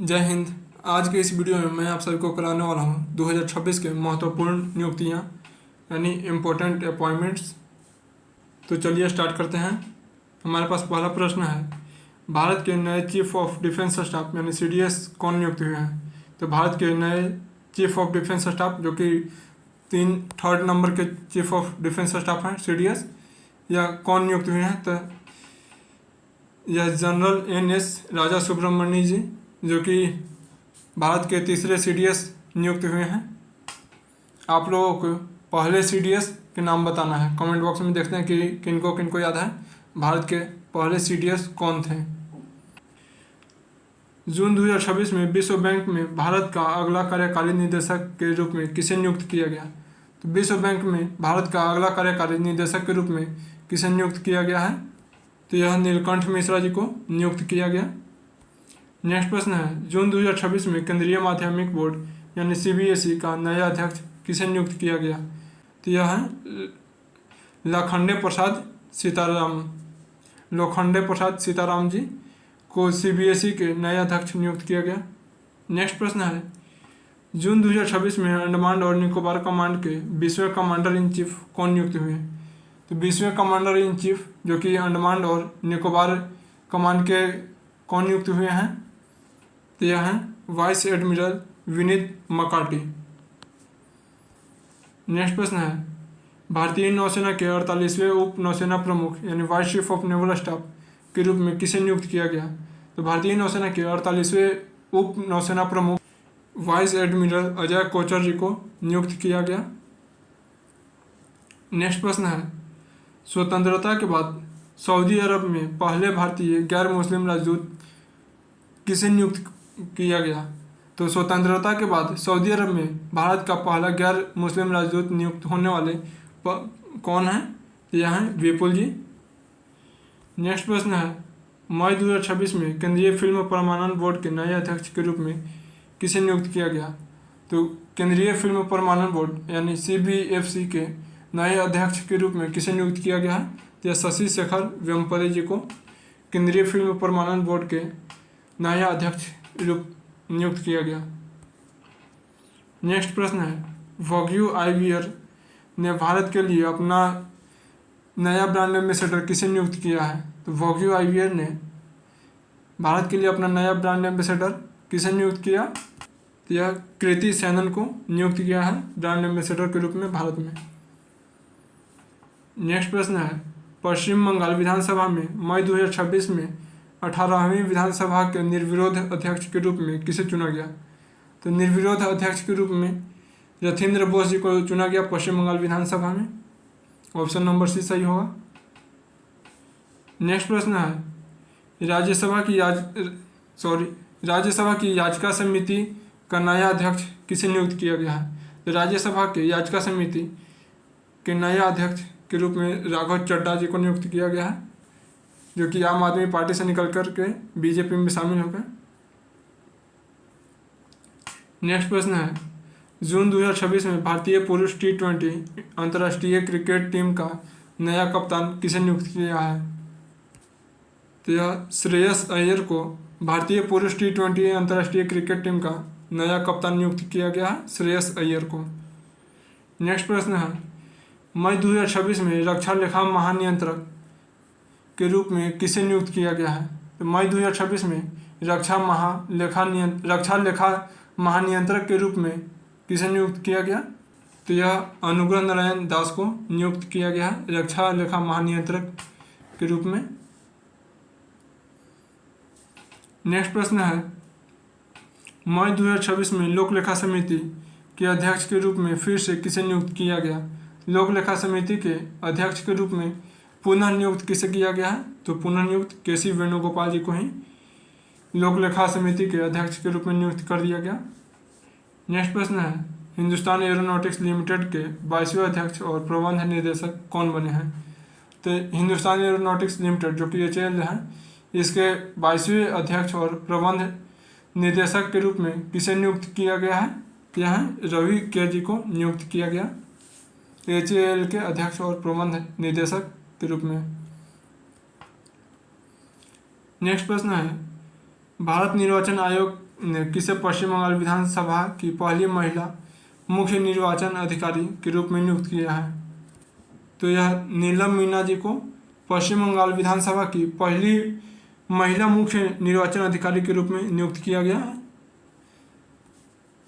जय हिंद। आज के इस वीडियो में मैं आप सभी को कराने वाला हूं 2026 के महत्वपूर्ण नियुक्तियां यानी इम्पोर्टेंट अपॉइंटमेंट्स। तो चलिए स्टार्ट करते हैं। हमारे पास पहला प्रश्न है, भारत के नए चीफ ऑफ डिफेंस स्टाफ यानी CDS कौन नियुक्त हुए हैं? तो भारत के नए चीफ ऑफ डिफेंस स्टाफ जो कि थर्ड नंबर के चीफ ऑफ डिफेंस स्टाफ हैं CDS, या कौन नियुक्त हुए हैं? तो यह जनरल NS राजा सुब्रमण्य जी जो कि भारत के तीसरे CDS नियुक्त हुए हैं। आप लोगों को पहले CDS के नाम बताना है। कमेंट बॉक्स में देखते हैं कि किनको किनको याद है भारत के पहले CDS कौन थे। जून 2026 में विश्व बैंक में भारत का अगला कार्यकारी निदेशक के रूप में किसे नियुक्त किया गया? तो विश्व बैंक में भारत का अगला कार्यकारी निदेशक के रूप में किसे नियुक्त किया गया है? तो यह नीलकंठ मिश्रा जी को नियुक्त किया गया। नेक्स्ट प्रश्न है, जून 2026 में केंद्रीय माध्यमिक बोर्ड यानी CBSE का नया अध्यक्ष किसे नियुक्त किया गया? तो यह है लोखंडे प्रसाद सीताराम जी को CBSE के नए अध्यक्ष नियुक्त किया गया। नेक्स्ट प्रश्न है, जून 2026 में अंडमान और निकोबार कमांड के 20वें कमांडर इन चीफ कौन नियुक्त हुए? तो 20वें कमांडर इन चीफ जो कि अंडमान और निकोबार कमांड के कौन नियुक्त हुए हैं? तो यह हैं वाइस एडमिरल विनीत मकाटी। नेक्स्ट प्रश्न है, भारतीय नौसेना के 48वें उप नौसेना प्रमुख यानी vice chief of naval staff के रूप में किसे नियुक्त किया गया? तो भारतीय नौसेना के 48वें उप नौसेना प्रमुख वाइस एडमिरल अजय कोचर जी को नियुक्त किया गया। नेक्स्ट प्रश्न है, स्वतंत्रता के बाद सऊदी अरब में पहले भारतीय गैर मुस्लिम राजदूत किसे नियुक्त किया गया? तो स्वतंत्रता के बाद सऊदी अरब में भारत का पहला गैर मुस्लिम राजदूत नियुक्त होने वाले कौन हैं? यह हैं विपुल जी। नेक्स्ट प्रश्न है, मई 2026 में केंद्रीय फिल्म प्रमाणन बोर्ड के नए अध्यक्ष के रूप में किसे नियुक्त किया गया? तो केंद्रीय फिल्म प्रमाणन बोर्ड यानी CBFC के नए अध्यक्ष के रूप में किसे नियुक्त किया गया है? तो यह शशि शेखर वेम्पति जी को केंद्रीय फिल्म प्रमाणन बोर्ड के नया अध्यक्ष रूप नियुक्त किया गया। नेक्स्ट प्रश्न है, वॉग्यू आइवियर ने भारत के लिए अपना नया ब्रांड एम्बेसडर किसे नियुक्त किया है? तो वॉग्यू आइवियर ने भारत के लिए अपना नया ब्रांड एम्बेसडर किसे नियुक्त किया? तो यह कृति सैनन को नियुक्त किया है ब्रांड एम्बेसडर के रूप में भारत में। नेक्स्ट प्रश्न है, पश्चिम बंगाल विधानसभा में मई 2026 में 18वीं विधानसभा के निर्विरोध अध्यक्ष के रूप में किसे चुना गया? तो निर्विरोध अध्यक्ष के रूप में रथिंद्र बोस जी को चुना गया पश्चिम बंगाल विधानसभा में। ऑप्शन नंबर C सही होगा। नेक्स्ट प्रश्न है, राज्यसभा की याचिका समिति का नया अध्यक्ष किसे नियुक्त किया गया है? तो राज्यसभा के याचिका समिति के नया अध्यक्ष के रूप में राघव चड्ढा जी को नियुक्त किया गया है जो कि आम आदमी पार्टी से निकल कर के BJP में शामिल हो गए। नेक्स्ट प्रश्न है, जून 2026 में भारतीय पुरुष T20 अंतर्राष्ट्रीय क्रिकेट टीम का नया कप्तान किसे नियुक्त किया है? तो यह श्रेयस अय्यर को भारतीय पुरुष T20 अंतर्राष्ट्रीय क्रिकेट टीम का नया कप्तान नियुक्त किया गया है, श्रेयस अय्यर को। नेक्स्ट प्रश्न है, मई 2026 में रक्षा लेखा महानियंत्रक के रूप में किसे नियुक्त किया गया है? तो मई 2026 में रक्षा लेखा महानियंत्रक के रूप में किसे नियुक्त किया गया? तो यह अनुग्रह नारायण दास को नियुक्त किया गया है रक्षा लेखा महानियंत्रक के रूप में। नेक्स्ट प्रश्न है, मई 2026 में लोक लेखा समिति के अध्यक्ष के रूप में फिर से किसे नियुक्त किया गया? लोक लेखा समिति के अध्यक्ष के रूप में पुनः नियुक्त किसे किया गया है? तो पुनः नियुक्त KC वेणुगोपाल जी को ही लोक लेखा समिति के अध्यक्ष के रूप में नियुक्त कर दिया गया। नेक्स्ट प्रश्न है, हिंदुस्तान एरोनॉटिक्स लिमिटेड के 22वें अध्यक्ष और प्रबंध निदेशक कौन बने हैं? तो हिंदुस्तान एरोनॉटिक्स लिमिटेड जो कि HAL है, इसके 22वें अध्यक्ष और प्रबंध निदेशक के रूप में किसे नियुक्त किया गया है? यह रवि के जी को नियुक्त किया गया HAL के अध्यक्ष और प्रबंध निदेशक के रूप में। नेक्स्ट प्रश्न है, भारत निर्वाचन आयोग ने किसे पश्चिम बंगाल विधानसभा की पहली महिला मुख्य निर्वाचन अधिकारी के रूप में नियुक्त किया है? तो यह नीलम मीना जी को पश्चिम बंगाल विधानसभा की पहली महिला मुख्य निर्वाचन अधिकारी के रूप में नियुक्त किया गया है।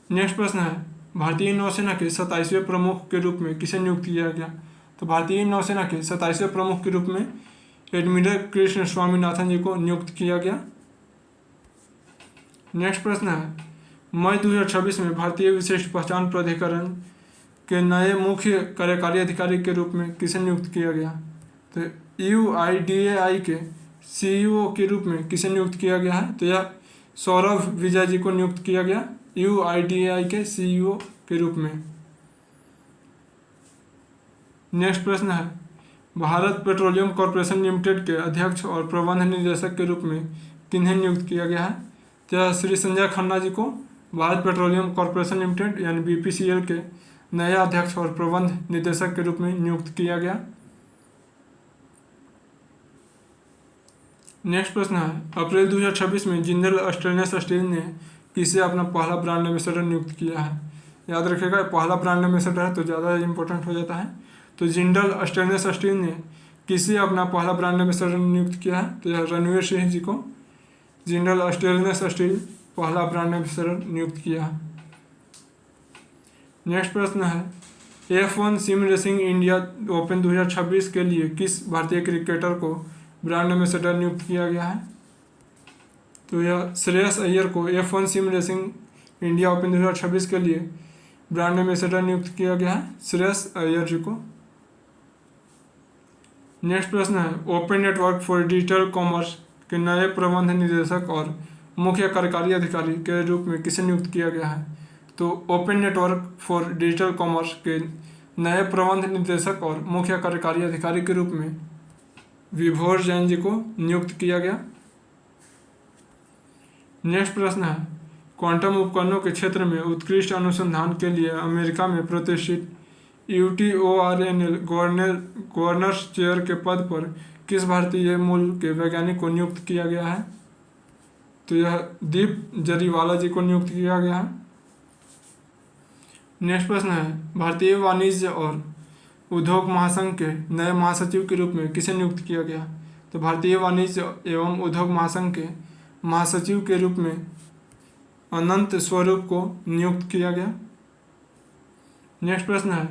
नेक्स्ट प्रश्न है, भारतीय नौसेना के 27वें प्रमुख के रूप में किसे नियुक्त किया गया? तो भारतीय नौसेना के 27वें प्रमुख के रूप में एडमिरल कृष्ण स्वामीनाथन जी को नियुक्त किया गया। नेक्स्ट प्रश्न है, मई 2026 में भारतीय विशिष्ट पहचान प्राधिकरण के नए मुख्य कार्यकारी अधिकारी के रूप में किसे नियुक्त किया गया? तो UIDAI के CEO के रूप में किसे नियुक्त किया गया है? तो यह सौरभ विजय जी को नियुक्त किया गया UIDAI के CEO के रूप में। नेक्स्ट प्रश्न है, भारत पेट्रोलियम कॉरपोरेशन लिमिटेड के अध्यक्ष और प्रबंध निदेशक के रूप में किन्हें नियुक्त किया गया है? तो श्री संजय खन्ना जी को भारत पेट्रोलियम कॉरपोरेशन लिमिटेड यानी BPCL के नए अध्यक्ष और प्रबंध निदेशक के रूप में नियुक्त किया गया। नेक्स्ट प्रश्न है, अप्रैल 2026 में जिंदल स्टेनलेस स्टील ने किसे अपना पहला ब्रांड एम्बेसडर नियुक्त किया है? याद रखिएगा, पहला ब्रांड एम्बेसडर है तो ज़्यादा इंपॉर्टेंट हो जाता है। तो जिंदल स्टेनलेस स्टील ने किसे अपना पहला ब्रांड एम्बेसडर नियुक्त किया है? तो यह रणवीर सिंह जी को जिंदल स्टेनलेस स्टील पहला ब्रांड एम्बेसडर नियुक्त किया है। नेक्स्ट प्रश्न है, F1 SIM racing India open 2026 के लिए किस भारतीय क्रिकेटर को ब्रांड एम्बेसडर नियुक्त किया गया है? तो यह श्रेयस अय्यर को F1 SIM racing India open 2026 के लिए ब्रांड एम्बेसडर नियुक्त किया गया है, श्रेयस अय्यर जी को। नेक्स्ट प्रश्न है, open network for digital commerce के नए प्रबंध निदेशक और मुख्य कार्यकारी अधिकारी के रूप में किसे नियुक्त किया गया है? तो open network for digital commerce के नए प्रबंध निदेशक और मुख्य कार्यकारी अधिकारी के रूप में विभोर जैन जी को नियुक्त किया गया। नेक्स्ट प्रश्न है, क्वांटम उपकरणों के क्षेत्र में उत्कृष्ट अनुसंधान के लिए अमेरिका में प्रतिष्ठित UTORNL गवर्नर्स चेयर के पद पर किस भारतीय मूल के वैज्ञानिक को नियुक्त किया गया है? तो यह दीप जरीवाला जी को नियुक्त किया गया है। नेक्स्ट प्रश्न है, भारतीय वाणिज्य और उद्योग महासंघ के नए महासचिव के रूप में किसे नियुक्त किया गया? तो भारतीय वाणिज्य एवं उद्योग महासंघ के महासचिव के रूप में अनंत स्वरूप को नियुक्त किया गया। नेक्स्ट प्रश्न है,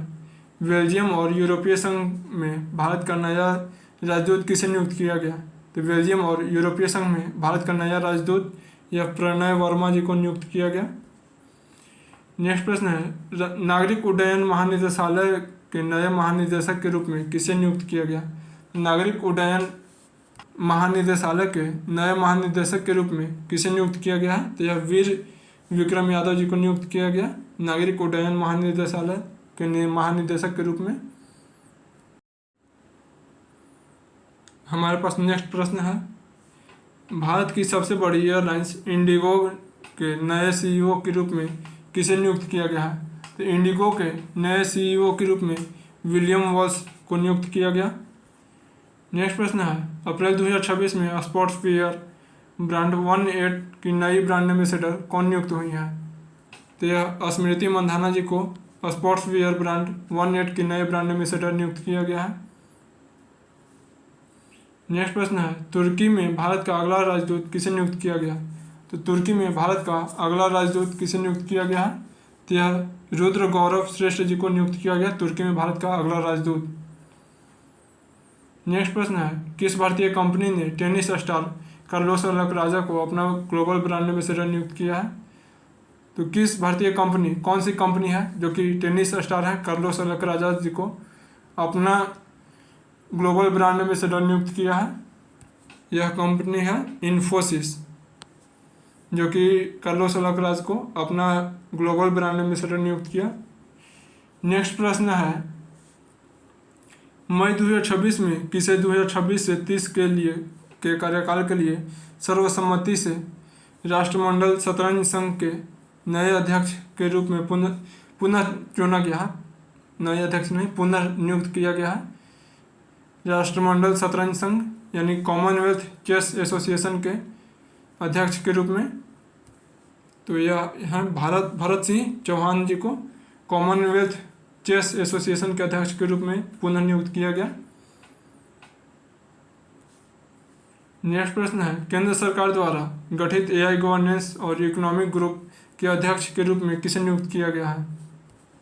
बेल्जियम और यूरोपीय संघ में भारत का नया राजदूत किसे नियुक्त किया गया? तो बेल्जियम और यूरोपीय संघ में भारत का नया राजदूत या प्रणय वर्मा जी को नियुक्त किया गया। नेक्स्ट प्रश्न है, नागरिक उड्डयन महानिदेशालय के नए महानिदेशक के रूप में किसे नियुक्त किया गया? नागरिक उड्डयन महानिदेशालय के नए महानिदेशक के रूप में किसे नियुक्त किया गया है? तो यह वीर विक्रम यादव जी को नियुक्त किया गया नागरिक उड्डयन महानिदेशालय के महानिदेशक के रूप में। हमारे पास नेक्स्ट प्रश्न है, भारत की सबसे बड़ी एयरलाइंस इंडिगो के नए CEO के रूप में किसे नियुक्त किया गया है? तो इंडिगो के नए CEO के रूप में विलियम वॉल्स को नियुक्त किया गया। नेक्स्ट प्रश्न है, अप्रैल 2026 में स्पोर्ट्स वियर ब्रांड 18 की नई ब्रांड एम्बेसडर कौन नियुक्त हुई है? तो यह स्मृति मंधाना जी को स्पोर्ट्स वियर ब्रांड 18 की नए ब्रांड एम्बेसडर नियुक्त किया गया है। नेक्स्ट प्रश्न है, तुर्की में भारत का अगला राजदूत किसे नियुक्त किया गया? तो तुर्की में भारत का अगला राजदूत किसे नियुक्त किया गया है? तो यह रुद्र गौरव श्रेष्ठ जी को नियुक्त किया गया तुर्की में भारत का अगला राजदूत। नेक्स्ट प्रश्न है, किस भारतीय कंपनी ने टेनिस स्टार कार्लोस अल्काराज को अपना ग्लोबल ब्रांड एम्बेसडर नियुक्त किया है? तो किस भारतीय कंपनी, कौन सी कंपनी है जो कि टेनिस स्टार है कार्लोस अल्काराज जी को अपना ग्लोबल ब्रांड एम्बेसडर नियुक्त किया है? यह कंपनी है इन्फोसिस, जो कि कार्लोस अल्काराज को अपना ग्लोबल ब्रांड एम्बेसडर नियुक्त किया। नेक्स्ट प्रश्न है, मई 2026 में किसे 2026 से 30 के कार्यकाल के लिए सर्वसम्मति से राष्ट्रमंडल शतरंज संघ के नए अध्यक्ष के रूप में पुनः चुना गया है? नए अध्यक्ष नहीं, पुनः नियुक्त किया गया है राष्ट्रमंडल शतरंज संघ यानी कॉमनवेल्थ चेस एसोसिएशन के अध्यक्ष के रूप में। तो यह हैं भरत सिंह चौहान जी को कॉमनवेल्थ चेस एसोसिएशन के अध्यक्ष के रूप में पुनः नियुक्त किया गया। नेक्स्ट प्रश्न है, केंद्र सरकार द्वारा गठित एआई गवर्नेंस और इकोनॉमिक ग्रुप के अध्यक्ष के रूप में किसे नियुक्त किया गया है?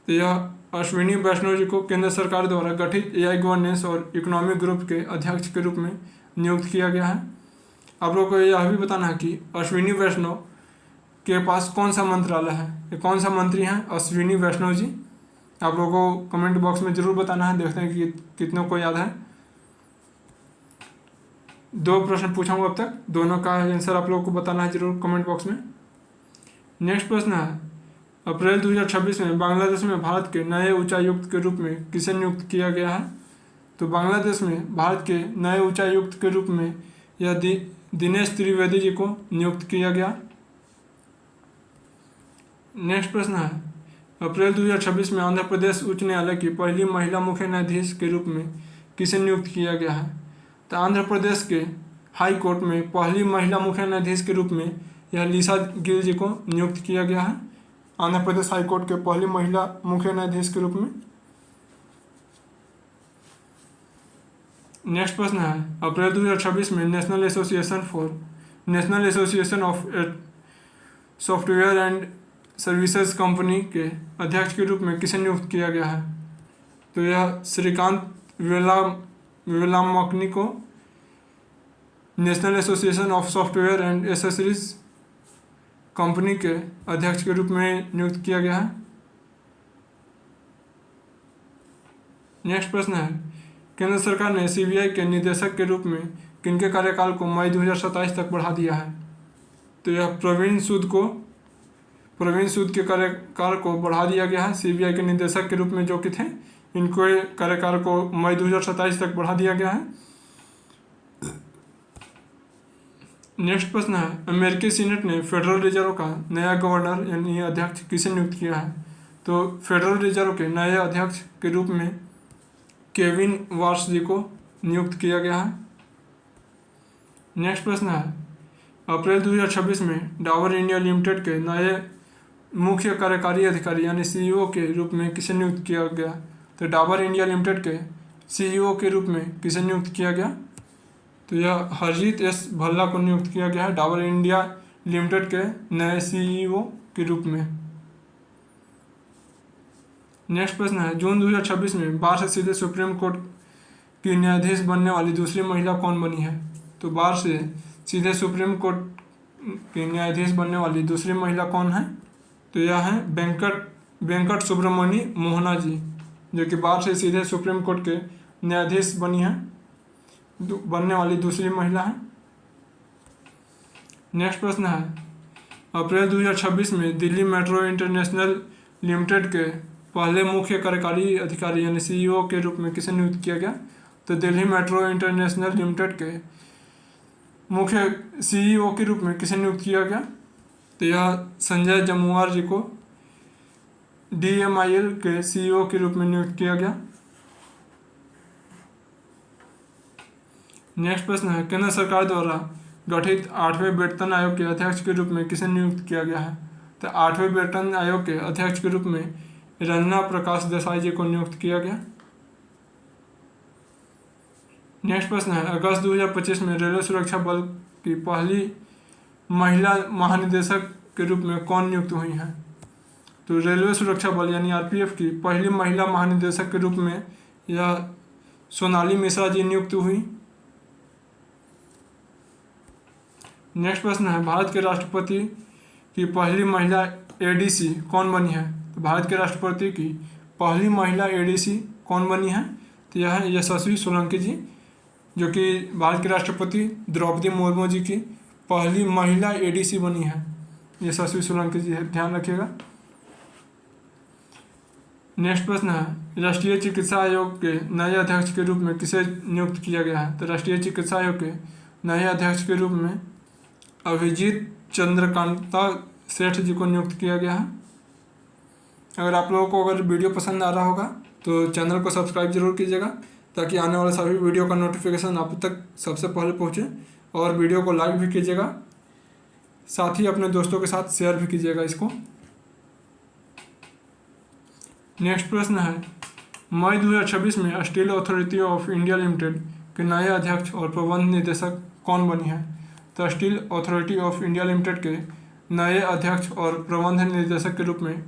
तो यह अश्विनी वैष्णव जी को केंद्र सरकार द्वारा गठित एआई गवर्नेंस और इकोनॉमिक ग्रुप के अध्यक्ष के रूप में नियुक्त किया गया है। आप लोगों को यह भी बताना है कि अश्विनी वैष्णव के पास कौन सा मंत्रालय है, ये कौन सा मंत्री हैं अश्विनी वैष्णव जी? आप लोगों को कमेंट बॉक्स में जरूर बताना है, देखते हैं कि कितनों को याद है। 2 प्रश्न पूछा हूँ अब तक, दोनों का आंसर आप लोगों को बताना है जरूर कमेंट बॉक्स में। नेक्स्ट प्रश्न है, अप्रैल 2026 में बांग्लादेश में भारत के नए उच्चायुक्त के रूप में किसे नियुक्त किया गया है? तो बांग्लादेश में भारत के नए उच्चायुक्त के रूप में यह दिनेश त्रिवेदी जी को नियुक्त किया गया। नेक्स्ट प्रश्न है, अप्रैल 2026 में आंध्र प्रदेश उच्च न्यायालय की पहली महिला मुख्य न्यायाधीश के रूप में किसे नियुक्त किया गया है? तो आंध्र प्रदेश के हाई कोर्ट में पहली महिला मुख्य न्यायाधीश के रूप में यह लिसा गिल जी को नियुक्त किया गया है, आंध्र प्रदेश हाई कोर्ट के पहली महिला मुख्य न्यायाधीश के रूप में। नेक्स्ट प्रश्न है, अप्रैल 2026 में national association of software and services company के अध्यक्ष के रूप में किसे नियुक्त किया गया है? तो यह श्रीकांत वेलामकनी को national association of software and accessories company के अध्यक्ष के रूप में नियुक्त किया गया है। नेक्स्ट प्रश्न है, केंद्र सरकार ने सीबीआई के निदेशक के रूप में किनके कार्यकाल को मई 2027 तक बढ़ा दिया है? तो यह प्रवीण सूद के कार्यकाल को बढ़ा दिया गया है। सीबीआई के निदेशक के रूप में जो कि थे, इनको कार्यकाल को मई 2027 तक बढ़ा दिया गया है। नेक्स्ट प्रश्न है, अमेरिकी सीनेट ने फेडरल रिजर्व का नया गवर्नर यानी अध्यक्ष किसे नियुक्त किया है? तो फेडरल रिजर्व के नए अध्यक्ष के रूप में केविन वार्स जी को नियुक्त किया गया है। नेक्स्ट प्रश्न है, अप्रैल 2026 में डाबर इंडिया लिमिटेड के नए मुख्य कार्यकारी अधिकारी यानी सीईओ के रूप में किसे नियुक्त किया गया? तो डाबर इंडिया लिमिटेड के सीईओ के रूप में किसे नियुक्त किया गया? तो यह हरजीत एस भल्ला को नियुक्त किया गया है डाबर इंडिया लिमिटेड के नए सीईओ के रूप में। नेक्स्ट प्रश्न है, जून 2026 में बार से सीधे सुप्रीम कोर्ट की न्यायाधीश बनने वाली दूसरी महिला कौन बनी है? तो बार से सीधे सुप्रीम कोर्ट की न्यायाधीश बनने वाली दूसरी महिला कौन है? तो यह है वेंकट सुब्रमणी मोहना जी, जो कि बार से सीधे सुप्रीम कोर्ट के न्यायाधीश बनने वाली दूसरी महिला है। नेक्स्ट प्रश्न है, अप्रैल 2026 में दिल्ली मेट्रो इंटरनेशनल लिमिटेड के पहले मुख्य कार्यकारी अधिकारी यानी सीईओ के रूप में किसे नियुक्त किया गया? तो दिल्ली मेट्रो इंटरनेशनल लिमिटेड के मुख्य सीईओ के रूप में किसे नियुक्त किया गया? तो यह संजय जमुआर जी को DMIL के सीईओ के रूप में नियुक्त किया गया। नेक्स्ट प्रश्न है, केंद्र सरकार द्वारा गठित 8वें वेतन आयोग के अध्यक्ष के रूप में किसे नियुक्त किया गया है? तो 8वें वेतन आयोग के अध्यक्ष के रूप में रंजना प्रकाश देसाई जी को नियुक्त किया गया। नेक्स्ट प्रश्न है, अगस्त 2025 में रेलवे सुरक्षा बल की पहली महिला महानिदेशक के रूप में कौन नियुक्त हुई हैं? तो रेलवे सुरक्षा बल यानी RPF की पहली महिला महानिदेशक के रूप में यह सोनाली मिश्रा जी नियुक्त हुई। नेक्स्ट प्रश्न है, भारत के राष्ट्रपति की पहली महिला ADC कौन बनी है? तो भारत के राष्ट्रपति की पहली महिला ADC कौन बनी है? तो यह है यशस्वी सोलंकी जी, जो कि भारत के राष्ट्रपति द्रौपदी मुर्मू जी की पहली महिला ADC बनी है। यशस्वी सोलंकी जी, ध्यान रखिएगा। नेक्स्ट प्रश्न है, राष्ट्रीय चिकित्सा आयोग के नए अध्यक्ष के रूप में किसे नियुक्त किया गया है? तो राष्ट्रीय चिकित्सा आयोग के नए अध्यक्ष के रूप में अभिजीत चंद्रकांता सेठ जी को नियुक्त किया गया है। अगर आप लोगों को अगर वीडियो पसंद आ रहा होगा तो चैनल को सब्सक्राइब जरूर कीजिएगा, ताकि आने वाले सभी वीडियो का नोटिफिकेशन आप तक सबसे पहले पहुंचे, और वीडियो को लाइक भी कीजिएगा। साथ ही अपने दोस्तों के साथ शेयर भी कीजिएगा इसको। नेक्स्ट प्रश्न है, मई 2026 में steel authority of India limited के नए अध्यक्ष और प्रबंध निदेशक कौन बनी है? तो steel authority of India limited के नए अध्यक्ष और प्रबंध निदेशक के रूप में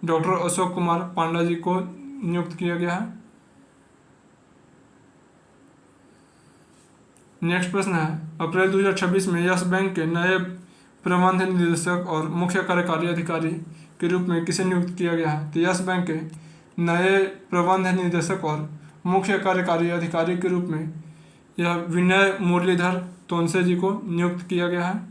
डॉक्टर अशोक कुमार पांडा जी को नियुक्त किया गया है। नेक्स्ट प्रश्न है, अप्रैल 2026 में यस बैंक के नए प्रबंध निदेशक और मुख्य कार्यकारी अधिकारी के रूप में किसे नियुक्त किया गया है? तो यस बैंक के नए प्रबंध निदेशक और मुख्य कार्यकारी अधिकारी के रूप में यह विनय मुरलीधर तोनसे जी को नियुक्त किया गया है।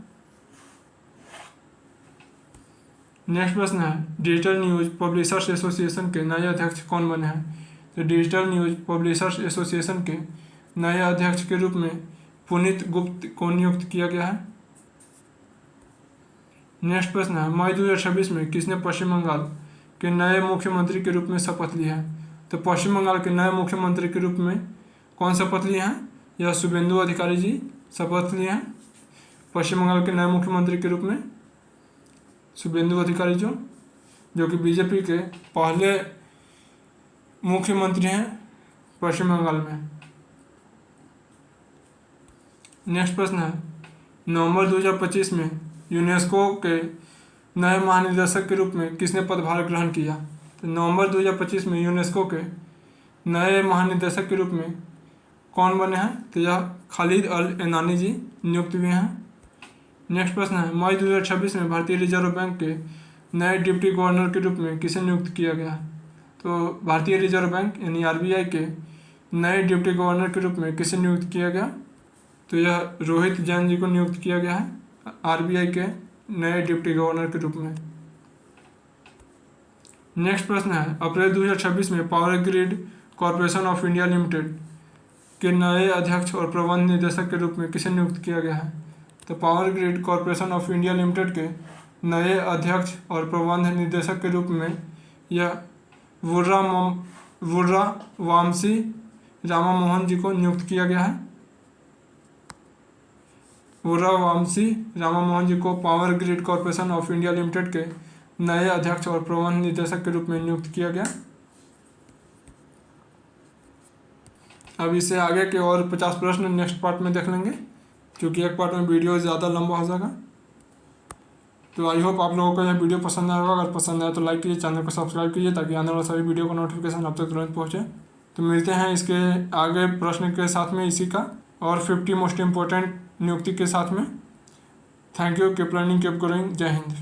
नेक्स्ट प्रश्न है, डिजिटल न्यूज पब्लिशर्स एसोसिएशन के नए अध्यक्ष कौन बने हैं? तो डिजिटल न्यूज पब्लिशर्स एसोसिएशन के नए अध्यक्ष के रूप में पुनीत गुप्त को नियुक्त किया गया है। नेक्स्ट प्रश्न है, मई 2026 में किसने पश्चिम बंगाल के नए मुख्यमंत्री के रूप में शपथ लिया है? तो पश्चिम बंगाल के नए मुख्यमंत्री के रूप में कौन शपथ लिए हैं? यह शुभेंदु अधिकारी जी शपथ लिए हैं पश्चिम बंगाल के नए मुख्यमंत्री के रूप में। शुभेंदु अधिकारी जो कि बीजेपी के पहले मुख्यमंत्री हैं पश्चिम बंगाल में। नेक्स्ट प्रश्न है, नवंबर 2025 में यूनेस्को के नए महानिदेशक के रूप में किसने पदभार ग्रहण किया? तो नवंबर 2025 में यूनेस्को के नए महानिदेशक के रूप में कौन बने हैं? तो यह खालिद अल एनानी जी नियुक्त हुए हैं। नेक्स्ट प्रश्न है, मई 2026 में भारतीय रिजर्व बैंक के नए डिप्टी गवर्नर के रूप में किसे नियुक्त किया गया? तो भारतीय रिजर्व बैंक यानी आरबीआई के नए डिप्टी गवर्नर के रूप में किसे नियुक्त किया गया? तो यह रोहित जैन जी को नियुक्त किया गया है आरबीआई के नए डिप्टी गवर्नर के रूप में। नेक्स्ट प्रश्न है, अप्रैल 2026 में power grid corporation of India limited के नए अध्यक्ष और प्रबंध निदेशक के रूप में किसे नियुक्त किया गया है? तो power grid corporation of India limited के नए अध्यक्ष और प्रबंध निदेशक के रूप में यह वुर्रा वामसी रामा मोहन जी को नियुक्त किया गया है। वुर्रा वामसी रामा मोहन जी को power grid corporation of India limited के नए अध्यक्ष और प्रबंध निदेशक के रूप में नियुक्त किया गया। अब इससे आगे के और 50 प्रश्न नेक्स्ट पार्ट में देख लेंगे, क्योंकि एक पार्ट में वीडियो ज़्यादा लंबा हो जाएगा। तो आई होप आप लोगों को यह वीडियो पसंद आएगा। अगर पसंद आए तो लाइक कीजिए, चैनल को सब्सक्राइब कीजिए ताकि आने वाला सभी वीडियो का नोटिफिकेशन आप तक तुरंत पहुँचे। तो मिलते हैं इसके आगे प्रश्न के साथ में इसी का और 50 मोस्ट इम्पोर्टेंट नियुक्ति के साथ में। Thank you, keep learning, keep growing. जय हिंद।